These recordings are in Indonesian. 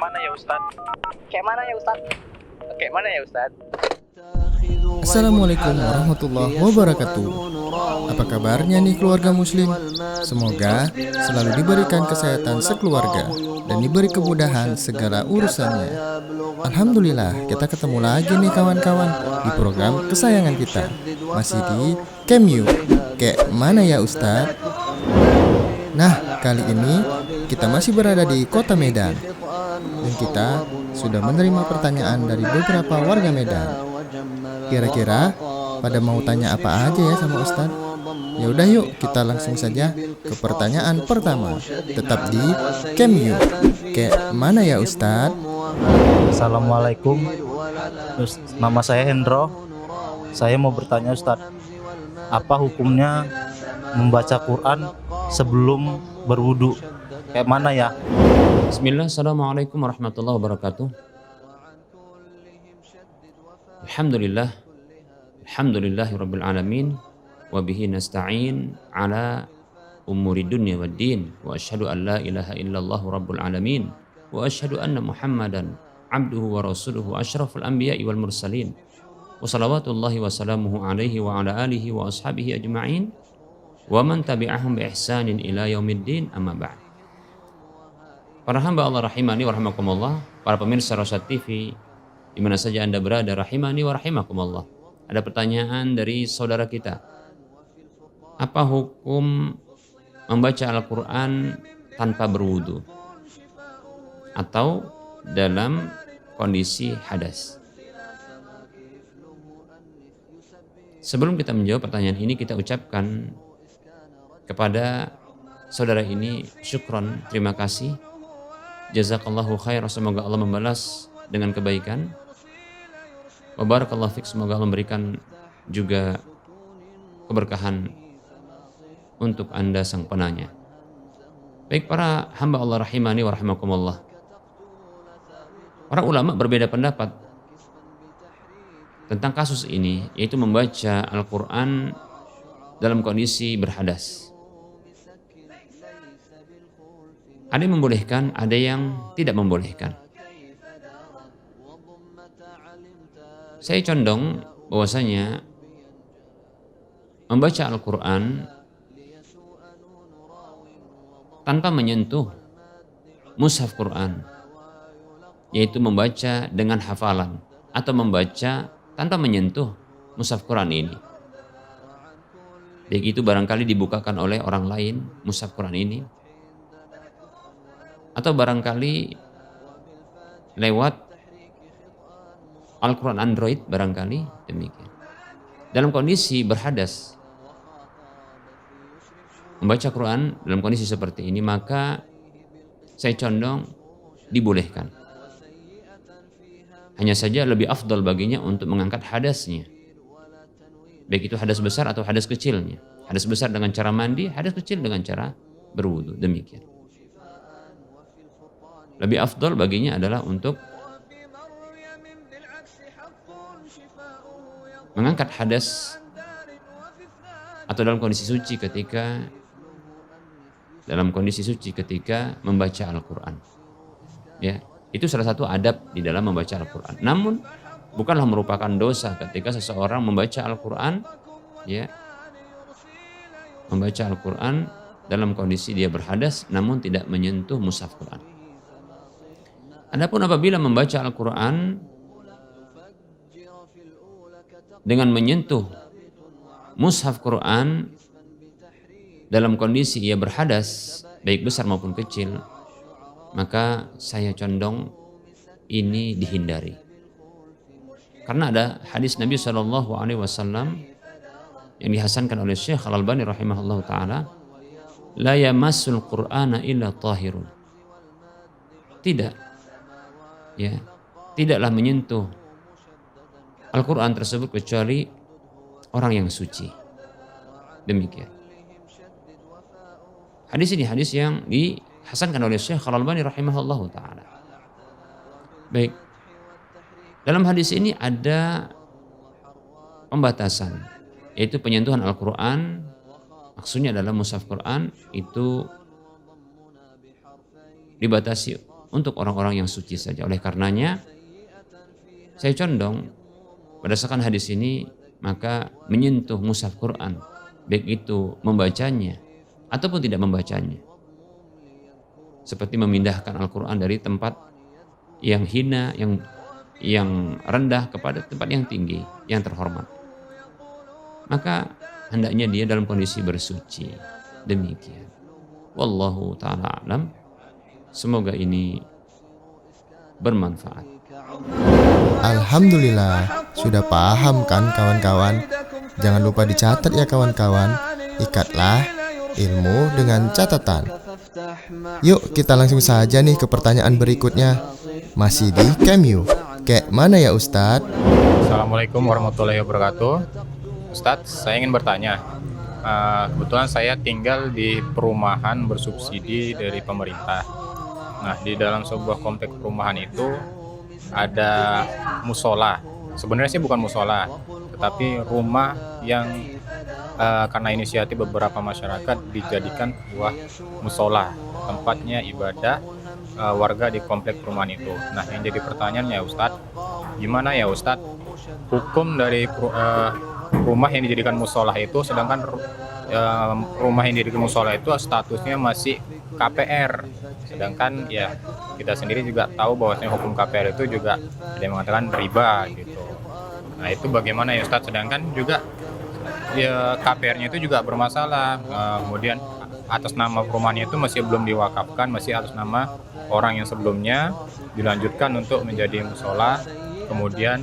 mana ya Ustadz? Kayak mana ya Ustadz? Kayak mana ya Ustadz? Assalamualaikum warahmatullahi wabarakatuh. Apa kabarnya nih keluarga muslim? Semoga selalu diberikan kesehatan sekeluarga dan diberi kemudahan segala urusannya. Alhamdulillah, kita ketemu lagi nih kawan-kawan di program kesayangan kita. Masih di Kemyu. Kayak mana ya Ustadz? Nah, kali ini kita masih berada di kota Medan. Dan kita sudah menerima pertanyaan dari beberapa warga Medan. Kira-kira pada mau tanya apa aja ya sama Ustadz? Ya udah yuk kita langsung saja ke pertanyaan pertama. Tetap di Kemyu. Kayak mana ya Ustadz? Assalamualaikum, nama saya Hendro. Saya mau bertanya Ustadz, apa hukumnya membaca Quran sebelum berwudu? Kayak mana ya? Bismillah, Assalamualaikum warahmatullahi wabarakatuh. Alhamdulillahi rabbil alamin. Wabihi nasta'in ala umuri dunya wad din. Wa ashhadu an la ilaha illallah rabbul alamin. Wa ashhadu anna muhammadan abduhu wa rasuluhu asyraful anbiya'i wal mursalin. Wa salawatullahi wa salamuhu alaihi wa ala alihi wa ashabihi ajma'in. Wa man tabi'ahum bi ihsanin ila yaumiddin, amma ba'd. Para hamba Allah rahimani wa rahimakumullah, para pemirsa Rosyad TV di mana saja Anda berada rahimani wa rahimakumullah. Ada pertanyaan dari saudara kita. Apa hukum membaca Al-Qur'an tanpa berwudu atau dalam kondisi hadas? Sebelum kita menjawab pertanyaan ini, kita ucapkan kepada saudara ini syukron, terima kasih. Jazakallahu khair, semoga Allah membalas dengan kebaikan. Wa barakallahu fik, semoga Allah memberikan juga keberkahan untuk Anda sang penanya. Baik para hamba Allah rahimani wa rahimakumullah. Para ulama berbeda pendapat tentang kasus ini, yaitu membaca Al-Quran dalam kondisi berhadas. Ada yang membolehkan, ada yang tidak membolehkan. Saya condong bahwasanya membaca Al-Quran tanpa menyentuh mushaf Quran, yaitu membaca dengan hafalan atau membaca tanpa menyentuh mushaf Quran ini. Baik itu barangkali dibukakan oleh orang lain mushaf Quran ini, atau barangkali lewat Al-Quran Android, barangkali demikian. Dalam kondisi berhadas, membaca Quran dalam kondisi seperti ini, maka saya condong dibolehkan. Hanya saja lebih afdal baginya untuk mengangkat hadasnya. Baik itu hadas besar atau hadas kecilnya. Hadas besar dengan cara mandi, hadas kecil dengan cara berwudu, demikian. Lebih afdal baginya adalah untuk mengangkat hadas atau dalam kondisi suci ketika membaca Al-Quran. Ya, itu salah satu adab di dalam membaca Al-Quran. Namun bukanlah merupakan dosa ketika seseorang membaca Al-Quran, ya, membaca Al-Quran dalam kondisi dia berhadas namun tidak menyentuh mushaf Quran. Adapun apabila membaca Al-Quran dengan menyentuh mushaf Quran dalam kondisi ia berhadas, baik besar maupun kecil, maka saya condong ini dihindari. Karena ada hadis Nabi SAW yang dihasankan oleh Syekh Al-Albani rahimahullah ta'ala, la yamassul Qur'ana illa tahirun. Tidaklah menyentuh Al-Quran tersebut kecuali orang yang suci. Demikian. Hadis ini hadis yang dihasankan oleh Syekh Al-Albani rahimahullah ta'ala. Baik. Dalam hadis ini ada pembatasan, yaitu penyentuhan Al-Quran, maksudnya adalah mushaf Quran itu dibatasi untuk orang-orang yang suci saja. Oleh karenanya saya condong berdasarkan hadis ini maka menyentuh mushaf Quran, baik itu membacanya ataupun tidak membacanya, seperti memindahkan Al-Quran dari tempat yang hina, yang rendah kepada tempat yang tinggi, yang terhormat. Maka hendaknya dia dalam kondisi bersuci. Demikian. Wallahu ta'ala alam. Semoga ini bermanfaat. Alhamdulillah, sudah paham kan kawan-kawan? Jangan lupa dicatat ya kawan-kawan. Ikatlah ilmu dengan catatan. Yuk kita langsung saja nih ke pertanyaan berikutnya. Masih di Cameo. Kayak mana ya Ustadz? Assalamualaikum warahmatullahi wabarakatuh. Ustadz, saya ingin bertanya. Kebetulan saya tinggal di perumahan bersubsidi dari pemerintah. Nah, di dalam sebuah komplek perumahan itu ada musola. Sebenarnya sih bukan musola, tetapi rumah yang karena inisiatif beberapa masyarakat dijadikan sebuah musola, tempatnya ibadah warga di komplek perumahan itu. Nah, yang jadi pertanyaannya Ustadz, gimana ya Ustadz hukum dari rumah yang dijadikan musola itu, sedangkan rumah yang dijadikan musola itu statusnya masih KPR, sedangkan ya kita sendiri juga tahu bahwasanya hukum KPR itu juga ada yang mengatakan riba gitu. Nah, itu bagaimana ya Ustadz, sedangkan juga ya KPR-nya itu juga bermasalah, kemudian atas nama perumahannya itu masih belum diwakafkan, masih atas nama orang yang sebelumnya, dilanjutkan untuk menjadi musola, kemudian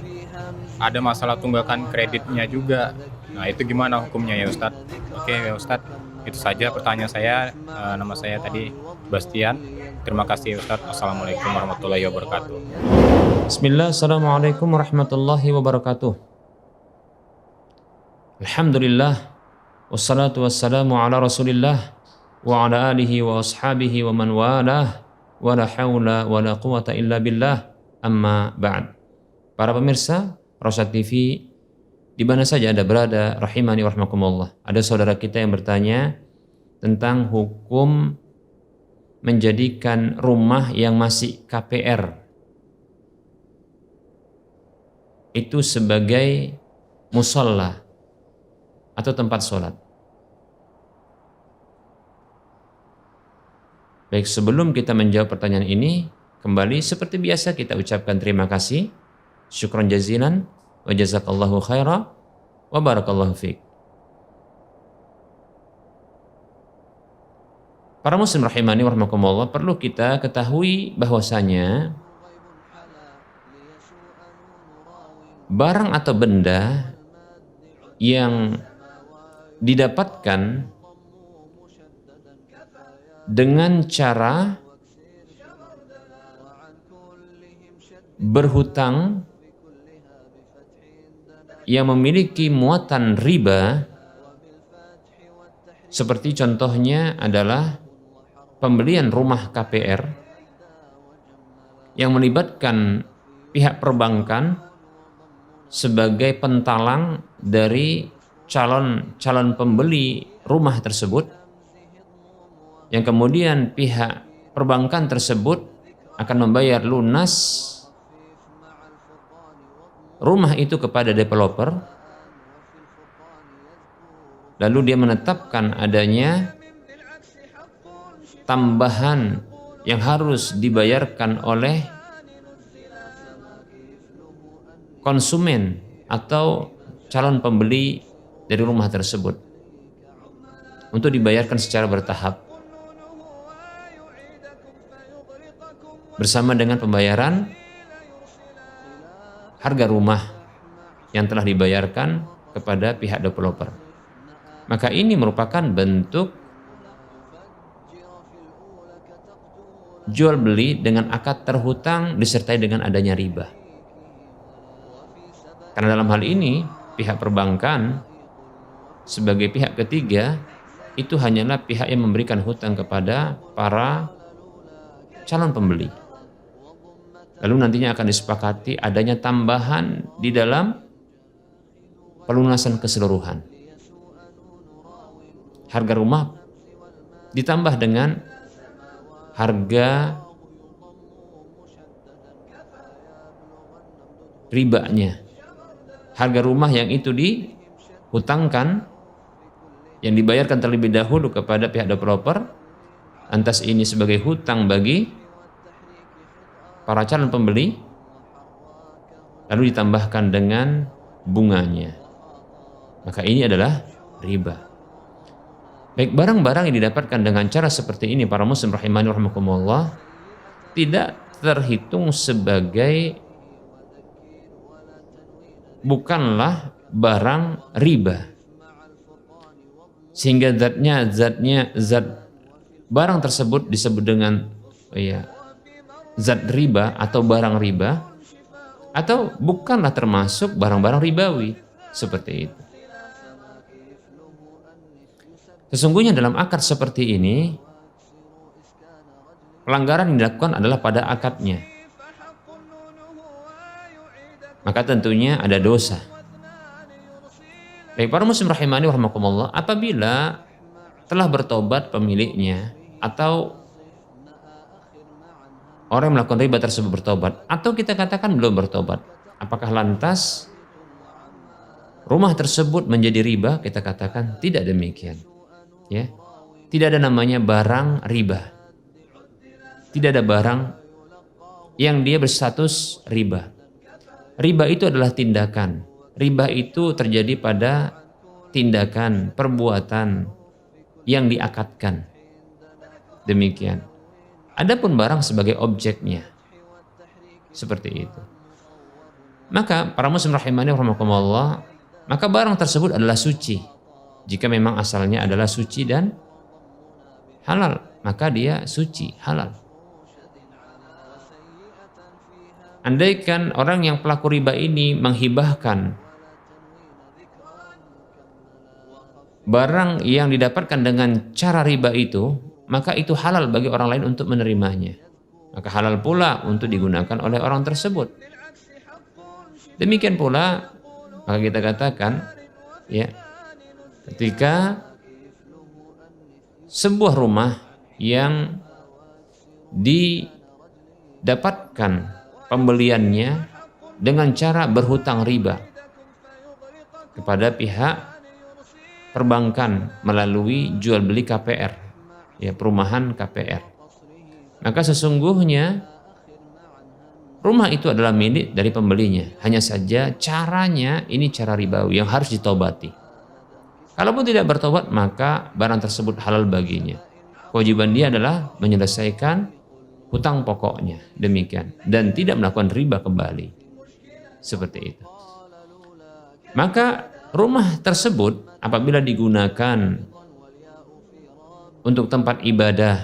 ada masalah tunggakan kreditnya juga. Nah, itu gimana hukumnya ya Ustadz? Oke ya Ustadz, itu saja pertanyaan saya. Nama saya tadi Bastian. Terima kasih Ustadz. Assalamualaikum warahmatullahi wabarakatuh. Bismillah, assalamualaikum warahmatullahi wabarakatuh. Alhamdulillah, wassalatu wassalamu ala rasulillah wa ala alihi wa ashabihi wa man walah, wa la hawla wa la quwata illa billah, amma ba'd. Para pemirsa Rosyad TV, di mana saja Anda berada, rahimani wa rahmakumullah. Ada saudara kita yang bertanya tentang hukum menjadikan rumah yang masih KPR itu sebagai musola atau tempat sholat. Baik, sebelum kita menjawab pertanyaan ini, kembali seperti biasa kita ucapkan terima kasih, syukran jazilan, wa jazakallahu khaira, wa barakallahu fiqh. Para muslim rahimani wa rahmakumullah, perlu kita ketahui bahwasanya barang atau benda yang didapatkan dengan cara berhutang yang memiliki muatan riba, seperti contohnya adalah pembelian rumah KPR yang melibatkan pihak perbankan sebagai pentalang dari calon pembeli rumah tersebut, yang kemudian pihak perbankan tersebut akan membayar lunas rumah itu kepada developer, lalu dia menetapkan adanya tambahan yang harus dibayarkan oleh konsumen atau calon pembeli dari rumah tersebut untuk dibayarkan secara bertahap bersama dengan pembayaran harga rumah yang telah dibayarkan kepada pihak developer. Maka ini merupakan bentuk jual beli dengan akad terhutang disertai dengan adanya riba. Karena dalam hal ini pihak perbankan sebagai pihak ketiga itu hanyalah pihak yang memberikan hutang kepada para calon pembeli. Lalu nantinya akan disepakati adanya tambahan di dalam pelunasan keseluruhan. Harga rumah ditambah dengan harga ribanya. Harga rumah yang itu dihutangkan, yang dibayarkan terlebih dahulu kepada pihak developer, lantas ini sebagai hutang bagi para calon pembeli, lalu ditambahkan dengan bunganya. Maka ini adalah riba. Baik, barang-barang yang didapatkan dengan cara seperti ini, para muslim rahimani rahimakumullah, tidak terhitung sebagai, bukanlah barang riba, sehingga zat barang tersebut disebut dengan zat riba atau barang riba, atau bukanlah termasuk barang-barang ribawi seperti itu. Sesungguhnya dalam akad seperti ini, pelanggaran yang dilakukan adalah pada akadnya. Maka tentunya ada dosa. Baik, para muslim rahimani warahmatullah, apabila telah bertobat pemiliknya, atau orang yang melakukan riba tersebut bertobat, atau kita katakan belum bertobat, apakah lantas rumah tersebut menjadi riba? Kita katakan tidak demikian. Ya, tidak ada namanya barang riba. Tidak ada barang yang dia berstatus riba. Riba itu adalah tindakan. Riba itu terjadi pada tindakan, perbuatan yang diakadkan. Demikian. Adapun barang sebagai objeknya, seperti itu. Maka para muslim rahimani rahimakumullah, maka barang tersebut adalah suci. Jika memang asalnya adalah suci dan halal, maka dia suci, halal. Andaikan orang yang pelaku riba ini menghibahkan barang yang didapatkan dengan cara riba itu, maka itu halal bagi orang lain untuk menerimanya. Maka halal pula untuk digunakan oleh orang tersebut. Demikian pula, maka kita katakan, ya, ketika sebuah rumah yang didapatkan pembeliannya dengan cara berhutang riba kepada pihak perbankan melalui jual beli KPR, ya, perumahan KPR, maka sesungguhnya rumah itu adalah milik dari pembelinya. Hanya saja caranya ini cara ribawi yang harus ditobati. Kalaupun tidak bertobat, maka barang tersebut halal baginya. Kewajiban dia adalah menyelesaikan hutang pokoknya, demikian, dan tidak melakukan riba kembali. Seperti itu. Maka rumah tersebut apabila digunakan untuk tempat ibadah,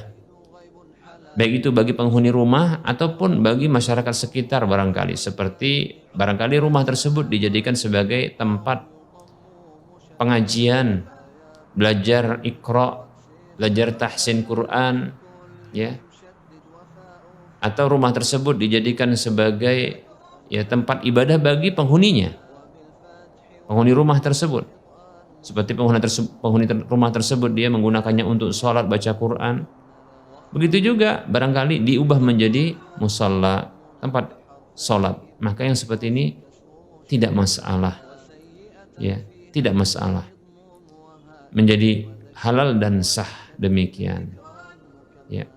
baik itu bagi penghuni rumah ataupun bagi masyarakat sekitar barangkali, seperti barangkali rumah tersebut dijadikan sebagai tempat pengajian, belajar Iqra, belajar tahsin Quran, ya, atau rumah tersebut dijadikan sebagai, ya, tempat ibadah bagi penghuninya, penghuni rumah tersebut, seperti penghuni rumah tersebut dia menggunakannya untuk sholat, baca Quran. Begitu juga barangkali diubah menjadi musalla, tempat sholat, maka yang seperti ini tidak masalah, ya, tidak masalah, menjadi halal dan sah, demikian, ya.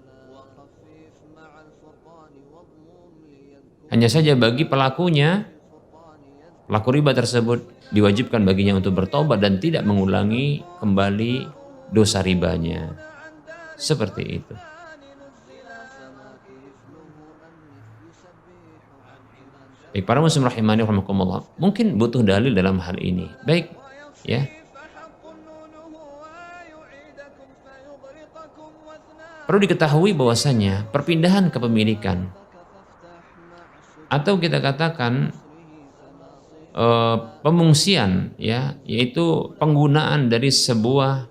Hanya saja bagi pelakunya, pelaku riba tersebut diwajibkan baginya untuk bertobat dan tidak mengulangi kembali dosa ribanya. Seperti itu. Baik, para muslim rahimani rahimakumullah, mungkin butuh dalil dalam hal ini. Baik, ya. Perlu diketahui bahwasanya perpindahan kepemilikan atau kita katakan pemungsian, ya, yaitu penggunaan dari sebuah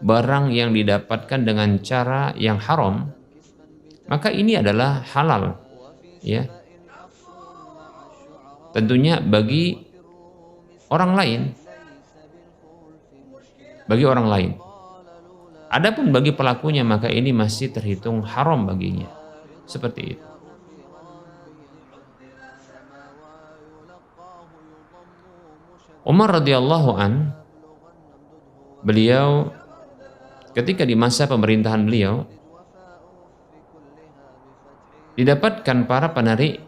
barang yang didapatkan dengan cara yang haram, maka ini adalah halal, ya, tentunya bagi orang lain, Adapun bagi pelakunya, maka ini masih terhitung haram baginya, seperti itu. Umar radhiyallahu an, beliau ketika di masa pemerintahan beliau didapatkan para penarik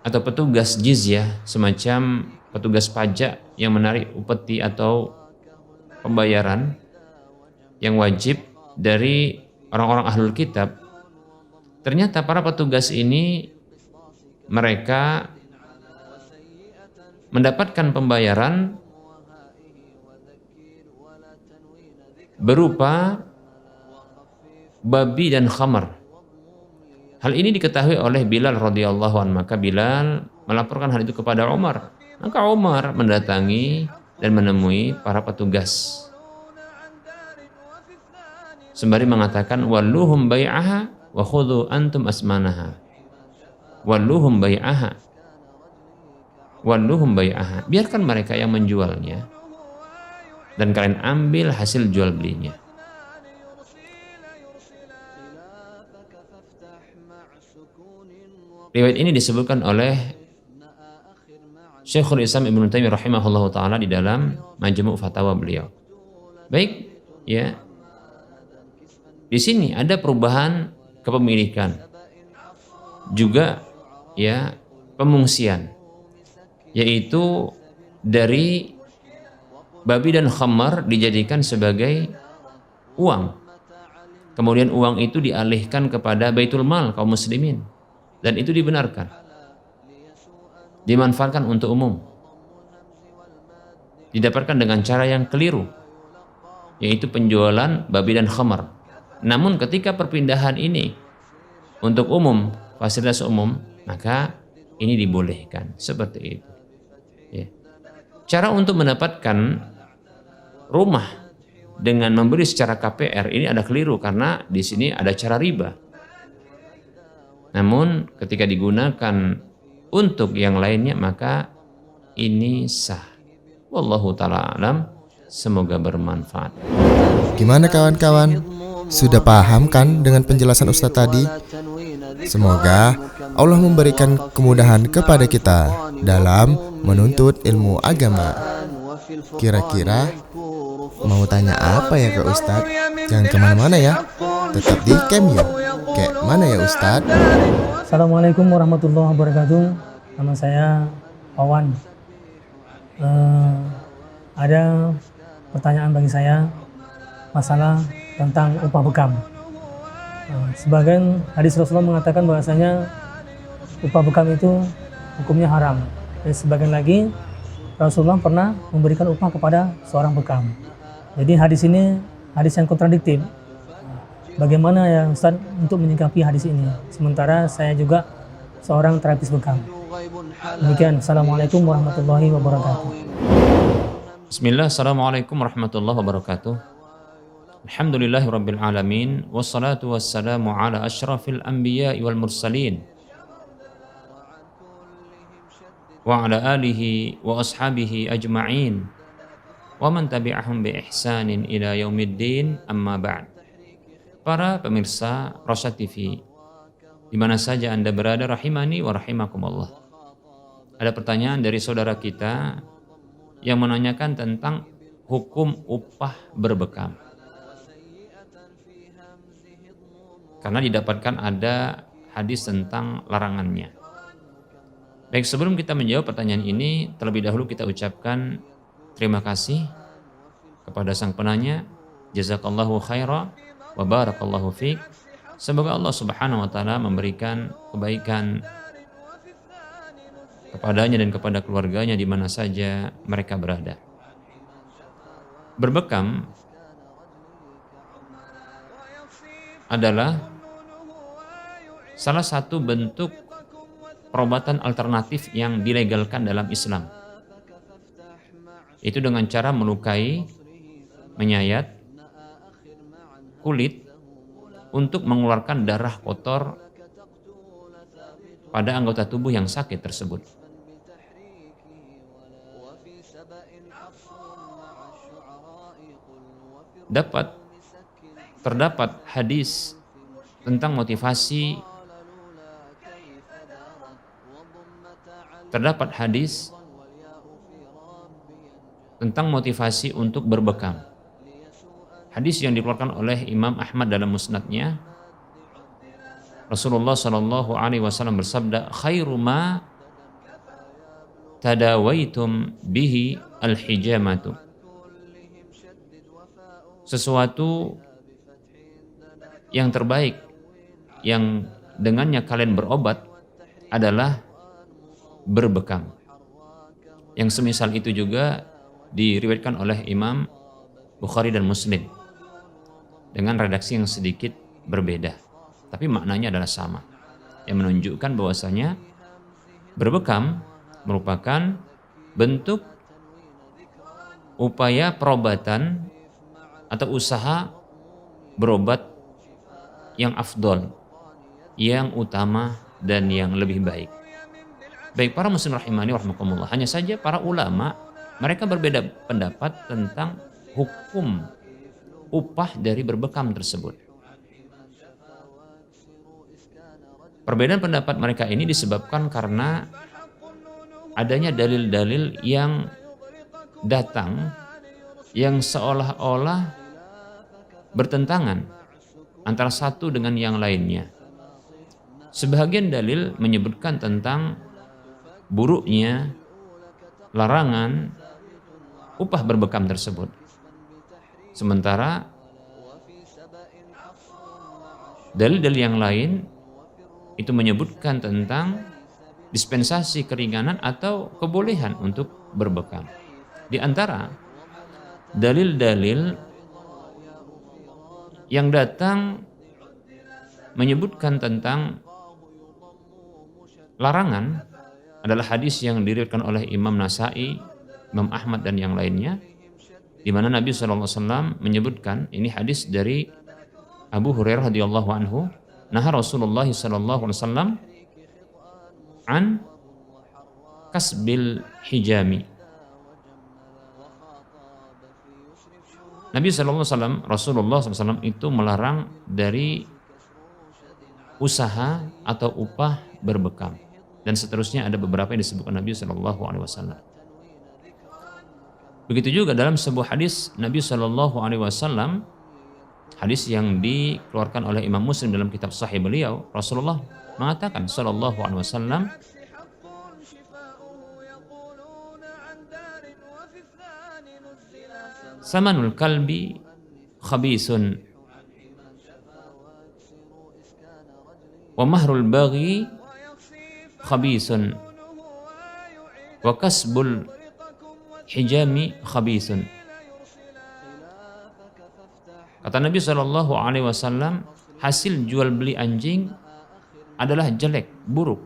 atau petugas jizyah, semacam petugas pajak yang menarik upeti atau pembayaran yang wajib dari orang-orang ahlul kitab. Ternyata para petugas ini mereka mendapatkan pembayaran berupa babi dan khamar. Hal ini diketahui oleh Bilal radhiyallahu anhu, maka Bilal melaporkan hal itu kepada Umar. Maka Umar mendatangi dan menemui para petugas sembari mengatakan walluhum bai'aha wa khudhu antum asmanaha. Walluhum bai'aha. Walluhum bai'aha. Biarkan mereka yang menjualnya dan kalian ambil hasil jual belinya. Riwayat ini disebutkan oleh Syekhul Islam Ibnu Taimiyah rahimahullahu taala di dalam Majmu' Fatawa beliau. Baik, ya. Di sini ada perubahan kepemilikan. Juga ya pemungsian. Yaitu dari babi dan khamar dijadikan sebagai uang. Kemudian uang itu dialihkan kepada Baitul Mal kaum muslimin. Dan itu dibenarkan, dimanfaatkan untuk umum, didapatkan dengan cara yang keliru, yaitu penjualan babi dan khamar. Namun ketika perpindahan ini untuk umum, fasilitas umum, maka ini dibolehkan seperti itu. Ya. Cara untuk mendapatkan rumah dengan memberi secara KPR ini ada keliru karena di sini ada cara riba. Namun ketika digunakan untuk yang lainnya maka ini sah. Wallahu ta'ala alam. Semoga bermanfaat. Gimana kawan-kawan? Sudah paham kan dengan penjelasan Ustadz tadi? Semoga Allah memberikan kemudahan kepada kita dalam menuntut ilmu agama. Kira-kira mau tanya apa ya ke Ustadz? Jangan kemana-mana ya. Tetap di Camp You. Kayak mana ya Ustadz? Assalamualaikum warahmatullahi wabarakatuh. Nama saya Wawan. Ada pertanyaan bagi saya masalah tentang upah bekam. Sebagian hadis Rasulullah mengatakan bahwasanya upah bekam itu hukumnya haram. Dan sebagian lagi Rasulullah pernah memberikan upah kepada seorang bekam. Jadi hadis ini hadis yang kontradiktif. Bagaimana ya Ustaz untuk menyikapi hadis ini? Sementara saya juga seorang terapis bekam. Demikian. Assalamualaikum warahmatullahi wabarakatuh. Bismillah, assalamualaikum warahmatullahi wabarakatuh. Alhamdulillahi rabbil alamin. Wassalatu wassalamu ala ashrafil anbiya wal mursalin. Wa ala alihi wa ashabihi ajma'in. Wa man tabi'ahum bi ihsanin ila yaumiddin, amma ba'd. Para pemirsa Rosyad TV, di mana saja Anda berada, rahimani wa rahimakumullah. Ada pertanyaan dari saudara kita yang menanyakan tentang hukum upah berbekam. Karena didapatkan ada hadis tentang larangannya. Baik, sebelum kita menjawab pertanyaan ini, terlebih dahulu kita ucapkan terima kasih kepada sang penanya. Jazakallahu khaira wa barakallahu fiik. Semoga Allah Subhanahu wa taala memberikan kebaikan kepadanya dan kepada keluarganya di mana saja mereka berada. Berbekam adalah salah satu bentuk perobatan alternatif yang dilegalkan dalam Islam. Itu dengan cara melukai, menyayat kulit untuk mengeluarkan darah kotor pada anggota tubuh yang sakit tersebut. Terdapat hadis tentang motivasi, terdapat hadis tentang motivasi untuk berbekam. Hadis yang dikeluarkan oleh Imam Ahmad dalam musnadnya, Rasulullah Shallallahu Alaihi Wasallam bersabda, khairu ma tadawaitum bihi al-hijamatu. Sesuatu yang terbaik yang dengannya kalian berobat adalah berbekam. Yang semisal itu juga diriwayatkan oleh Imam Bukhari dan Muslim dengan redaksi yang sedikit berbeda, tapi maknanya adalah sama, yang menunjukkan bahwasanya berbekam merupakan bentuk upaya perobatan atau usaha berobat yang afdol, yang utama dan yang lebih baik. Baik para muslim rahimani rahimakumullah, hanya saja para ulama mereka berbeda pendapat tentang hukum upah dari berbekam tersebut. Perbedaan pendapat mereka ini disebabkan karena adanya dalil-dalil yang datang yang seolah-olah bertentangan antara satu dengan yang lainnya. Sebagian dalil menyebutkan tentang buruknya larangan upah berbekam tersebut. Sementara dalil-dalil yang lain itu menyebutkan tentang dispensasi keringanan atau kebolehan untuk berbekam. Di antara dalil-dalil yang datang menyebutkan tentang larangan adalah hadis yang diriwayatkan oleh Imam Nasai, Imam Ahmad dan yang lainnya, di mana Nabi SAW menyebutkan, ini hadis dari Abu Hurairah radhiyallahu anhu, nah Rasulullah SAW an kasbil hijami. Nabi SAW, Rasulullah SAW itu melarang dari usaha atau upah berbekam, dan seterusnya ada beberapa yang disebutkan Nabi SAW. Begitu juga dalam sebuah hadis Nabi SAW, hadis yang dikeluarkan oleh Imam Muslim dalam kitab Sahih beliau, Rasulullah mengatakan SAW, samanul kalbi khabisun wa mahrul baghi khabisun wa kasbul hijami khabisun. Kata Nabi SAW, hasil jual beli anjing adalah jelek, buruk.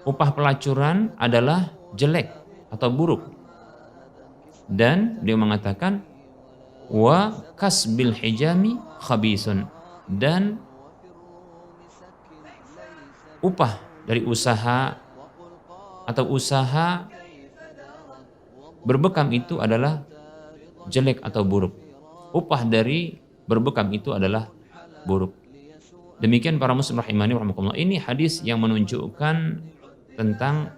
Upah pelacuran adalah jelek atau buruk. Dan dia mengatakan wa kasbil hijami khabisun, dan upah dari usaha atau usaha berbekam itu adalah jelek atau buruk. Upah dari berbekam itu adalah buruk. Demikian para muslim rahimani rahimakumullah. Ini hadis yang menunjukkan tentang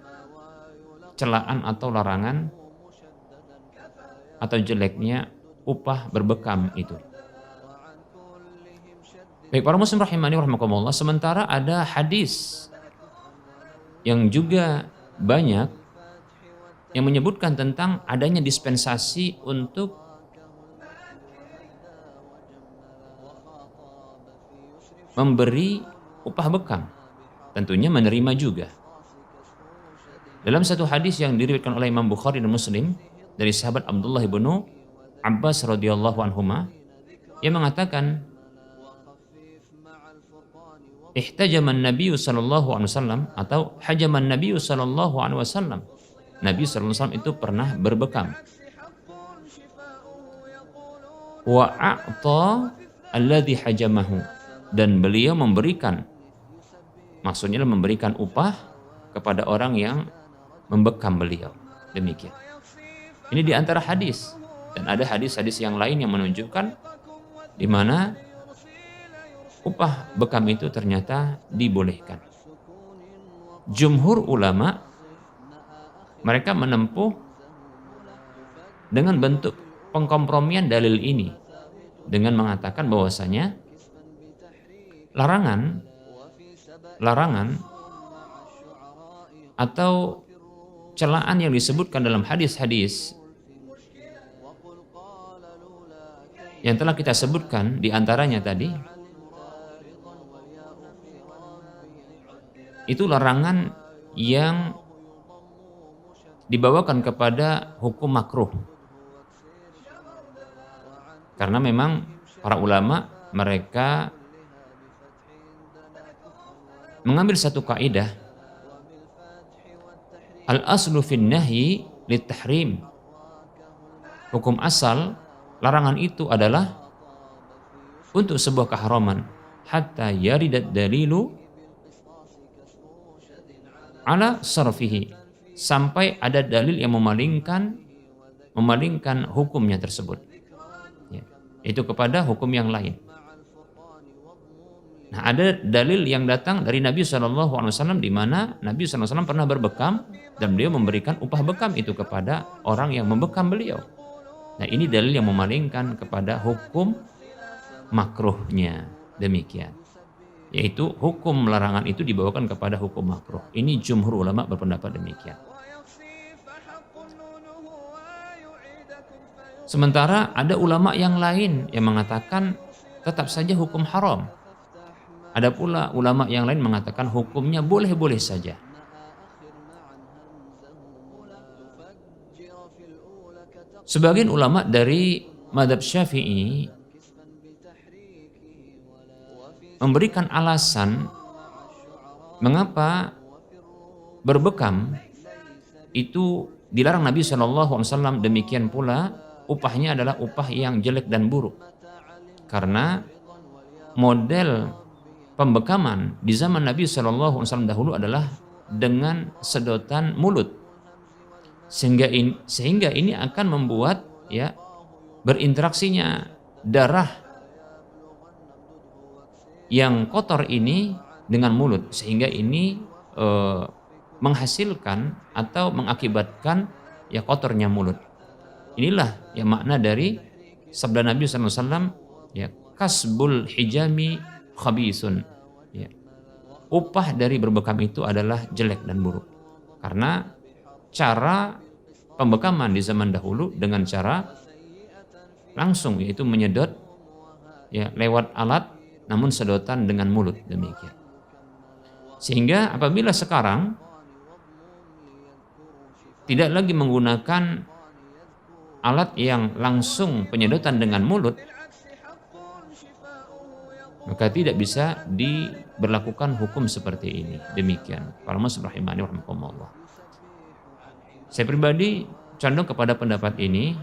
celaan atau larangan atau jeleknya upah berbekam itu. Baik para muslim rahimani rahimakumullah, sementara ada hadis yang juga banyak yang menyebutkan tentang adanya dispensasi untuk memberi upah bekam, tentunya menerima juga. Dalam satu hadis yang diriwayatkan oleh Imam Bukhari dan Muslim dari sahabat Abdullah bin Abbas radhiyallahu anhuma, ia mengatakan, ihtajaman Nabi sallallahu alaihi wasallam atau hajaman Nabi sallallahu alaihi wasallam. Nabi sallallahu alaihi wasallam itu pernah berbekam. Wa a'ta alladhi hajamahu, dan beliau memberikan, maksudnya memberikan upah kepada orang yang membekam beliau. Demikian. Ini di antara hadis, dan ada hadis-hadis yang lain yang menunjukkan di mana upah bekam itu ternyata dibolehkan. Jumhur ulama mereka menempuh dengan bentuk pengkompromian dalil ini dengan mengatakan bahwasanya larangan atau celaan yang disebutkan dalam hadis-hadis yang telah kita sebutkan di antaranya tadi, itu larangan yang dibawakan kepada hukum makruh. Karena memang para ulama mereka mengambil satu kaidah, al-aslu fin nahyi lit-tahrim. Hukum asal larangan itu adalah untuk sebuah keharaman, hatta yaridat dalilu ala sarfihi, sampai ada dalil yang memalingkan hukumnya tersebut, ya, itu kepada hukum yang lain. Nah, ada dalil yang datang dari Nabi SAW di mana Nabi SAW pernah berbekam dan beliau memberikan upah bekam itu kepada orang yang membekam beliau. Nah, ini dalil yang memalingkan kepada hukum makruhnya, demikian. Yaitu hukum larangan itu dibawakan kepada hukum makruh. Ini jumhur ulama berpendapat demikian. Sementara ada ulama yang lain yang mengatakan tetap saja hukum haram. Ada pula ulama yang lain mengatakan hukumnya boleh-boleh saja. Sebagian ulama dari mazhab Syafi'i memberikan alasan mengapa berbekam itu dilarang Nabi SAW, demikian pula upahnya adalah upah yang jelek dan buruk. Karena model pembekaman di zaman Nabi SAW dahulu adalah dengan sedotan mulut. Sehingga ini akan membuat ya berinteraksinya darah yang kotor ini dengan mulut, sehingga ini menghasilkan atau mengakibatkan ya kotornya mulut. Inilah yang makna dari sabda Nabi SAW, ya, kasbul hijami khabisun, ya, upah dari berbekam itu adalah jelek dan buruk. Karena cara pembekaman di zaman dahulu dengan cara langsung, yaitu menyedot ya lewat alat, namun sedotan dengan mulut, demikian. Sehingga apabila sekarang tidak lagi menggunakan alat yang langsung penyedotan dengan mulut, maka tidak bisa diberlakukan hukum seperti ini. Demikian. Para muslim rahimani wa rahimakumullah. Saya pribadi condong kepada pendapat ini,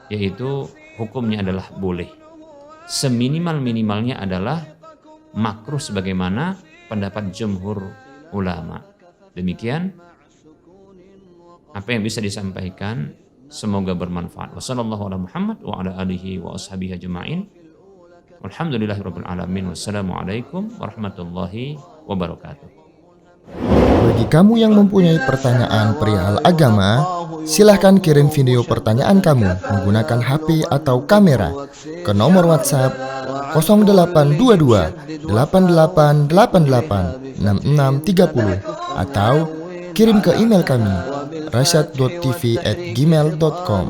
yaitu hukumnya adalah boleh. Seminimal-minimalnya adalah makruh sebagaimana pendapat jumhur ulama. Demikian apa yang bisa disampaikan, semoga bermanfaat. Wassallallahu ala Muhammad wa ala alihi wa ashabihi ajma'in. Walhamdulillahirabbil alamin. Wassalamualaikum warahmatullahi wabarakatuh. Bagi kamu yang mempunyai pertanyaan perihal agama, silahkan kirim video pertanyaan kamu menggunakan HP atau kamera ke nomor WhatsApp 0822 8888 6630 atau kirim ke email kami rasyad.tv@gmail.com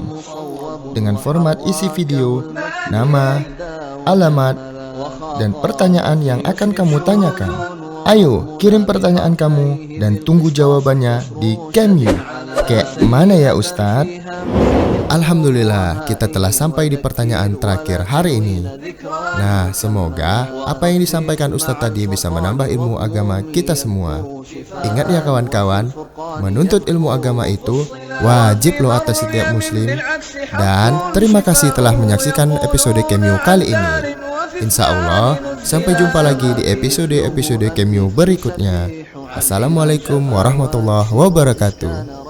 dengan format isi video, nama, alamat, dan pertanyaan yang akan kamu tanyakan. Ayo kirim pertanyaan kamu dan tunggu jawabannya di Cameo. Kayak mana ya Ustadz? Alhamdulillah, kita telah sampai di pertanyaan terakhir hari ini. Nah, semoga apa yang disampaikan Ustadz tadi bisa menambah ilmu agama kita semua. Ingat ya kawan-kawan, menuntut ilmu agama itu wajib loh atas setiap muslim. Dan terima kasih telah menyaksikan episode Cameo kali ini. Insya Allah, sampai jumpa lagi di episode-episode Cameo berikutnya. Assalamualaikum warahmatullahi wabarakatuh.